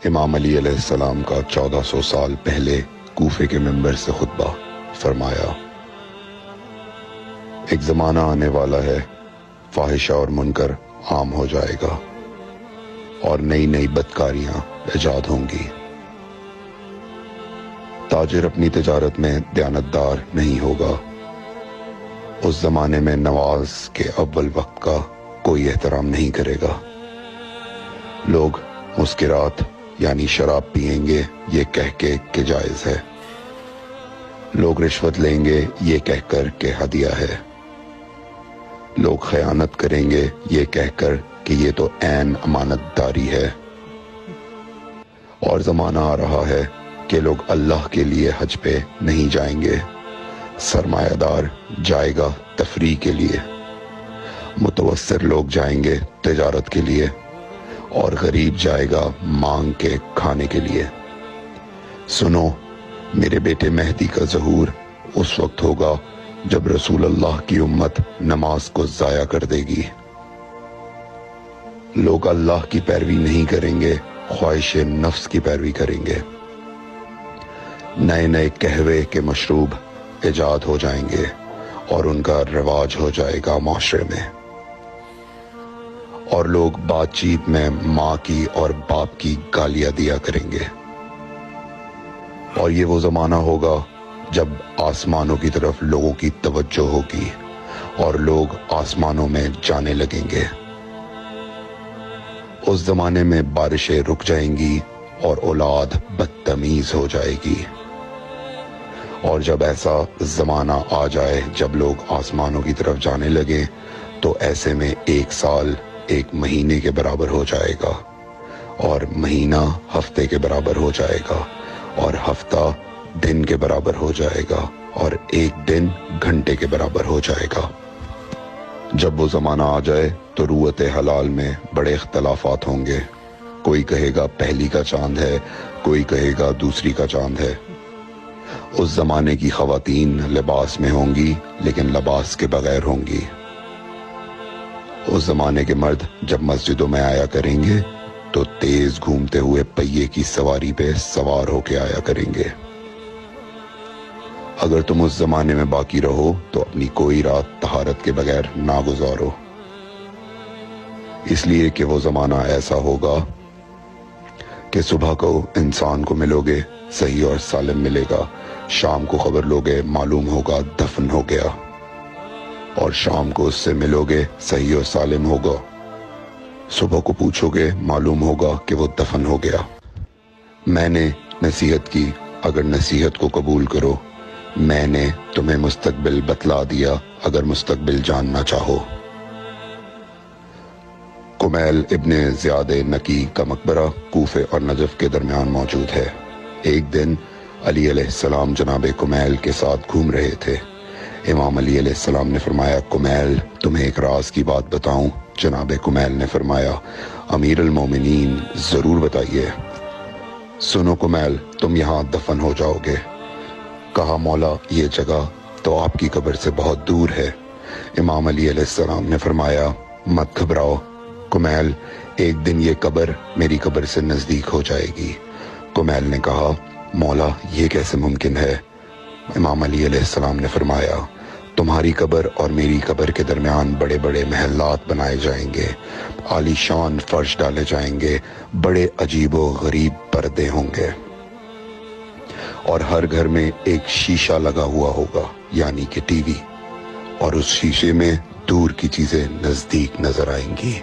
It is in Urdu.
امام علی علیہ السلام کا 1400 سال پہلے کوفے کے منبر سے خطبہ فرمایا، ایک زمانہ آنے والا ہے، فاحشہ اور منکر عام ہو جائے گا اور نئی نئی بدکاریاں ایجاد ہوں گی۔ تاجر اپنی تجارت میں دیانتدار نہیں ہوگا۔ اس زمانے میں نماز کے اول وقت کا کوئی احترام نہیں کرے گا۔ لوگ مسکرات یعنی شراب پئیں گے یہ کہہ کے کہ جائز ہے۔ لوگ رشوت لیں گے یہ کہہ کر کہ ہدیہ ہے۔ لوگ خیانت کریں گے یہ کہہ کر کہ یہ تو عین امانت داری ہے۔ اور زمانہ آ رہا ہے کہ لوگ اللہ کے لیے حج پہ نہیں جائیں گے، سرمایہ دار جائے گا تفریح کے لیے، متوسط لوگ جائیں گے تجارت کے لیے، اور غریب جائے گا مانگ کے کھانے کے لیے۔ سنو، میرے بیٹے مہدی کا ظہور اس وقت ہوگا جب رسول اللہ کی امت نماز کو ضائع کر دے گی۔ لوگ اللہ کی پیروی نہیں کریں گے، خواہش نفس کی پیروی کریں گے۔ نئے نئے قہوے کے مشروب ایجاد ہو جائیں گے اور ان کا رواج ہو جائے گا معاشرے میں، اور لوگ بات چیت میں ماں کی اور باپ کی گالیاں دیا کریں گے۔ اور یہ وہ زمانہ ہوگا جب آسمانوں کی طرف لوگوں کی توجہ ہوگی اور لوگ آسمانوں میں جانے لگیں گے۔ اس زمانے میں بارشیں رک جائیں گی اور اولاد بدتمیز ہو جائے گی۔ اور جب ایسا زمانہ آ جائے جب لوگ آسمانوں کی طرف جانے لگیں تو ایسے میں ایک سال ایک مہینے کے برابر ہو جائے گا، اور مہینہ ہفتے کے برابر ہو جائے گا، اور ہفتہ دن کے برابر ہو جائے گا، اور ایک دن گھنٹے کے برابر ہو جائے گا۔ جب وہ زمانہ آ جائے تو روت حلال میں بڑے اختلافات ہوں گے۔ کوئی کہے گا پہلی کا چاند ہے، کوئی کہے گا دوسری کا چاند ہے۔ اس زمانے کی خواتین لباس میں ہوں گی لیکن لباس کے بغیر ہوں گی۔ اس زمانے کے مرد جب مسجدوں میں آیا کریں گے تو تیز گھومتے ہوئے پہیے کی سواری پہ سوار ہو کے آیا کریں گے۔ اگر تم اس زمانے میں باقی رہو تو اپنی کوئی رات طہارت کے بغیر نہ گزارو، اس لیے کہ وہ زمانہ ایسا ہوگا کہ صبح کو انسان کو ملو گے صحیح اور سالم ملے گا، شام کو خبر لوگے معلوم ہوگا دفن ہو گیا، اور شام کو اس سے ملو گے صحیح اور سالم ہوگا، صبح کو پوچھو گے معلوم ہوگا کہ وہ دفن ہو گیا۔ میں نے نصیحت کی، اگر نصیحت کو قبول کرو، میں نے تمہیں مستقبل بتلا دیا اگر مستقبل جاننا چاہو۔ کمیل ابن زیاد نکی کا مقبرہ کوفے اور نجف کے درمیان موجود ہے۔ ایک دن علی علیہ السلام جناب کمیل کے ساتھ گھوم رہے تھے۔ امام علی علیہ السلام نے فرمایا، کمیل تمہیں ایک راز کی بات بتاؤں؟ جناب کمیل نے فرمایا، امیر المومنین ضرور بتائیے۔ سنو کمیل، تم یہاں دفن ہو جاؤ گے۔ کہا، مولا یہ جگہ تو آپ کی قبر سے بہت دور ہے۔ امام علی علیہ السلام نے فرمایا، مت گھبراؤ کمیل، ایک دن یہ قبر میری قبر سے نزدیک ہو جائے گی۔ کمیل نے کہا، مولا یہ کیسے ممکن ہے؟ امام علی علیہ السلام نے فرمایا، تمہاری قبر اور میری قبر کے درمیان بڑے بڑے محلات بنائے جائیں گے، عالی شان فرش ڈالے جائیں گے، بڑے عجیب و غریب پردے ہوں گے، اور ہر گھر میں ایک شیشہ لگا ہوا ہوگا یعنی کہ ٹی وی، اور اس شیشے میں دور کی چیزیں نزدیک نظر آئیں گی۔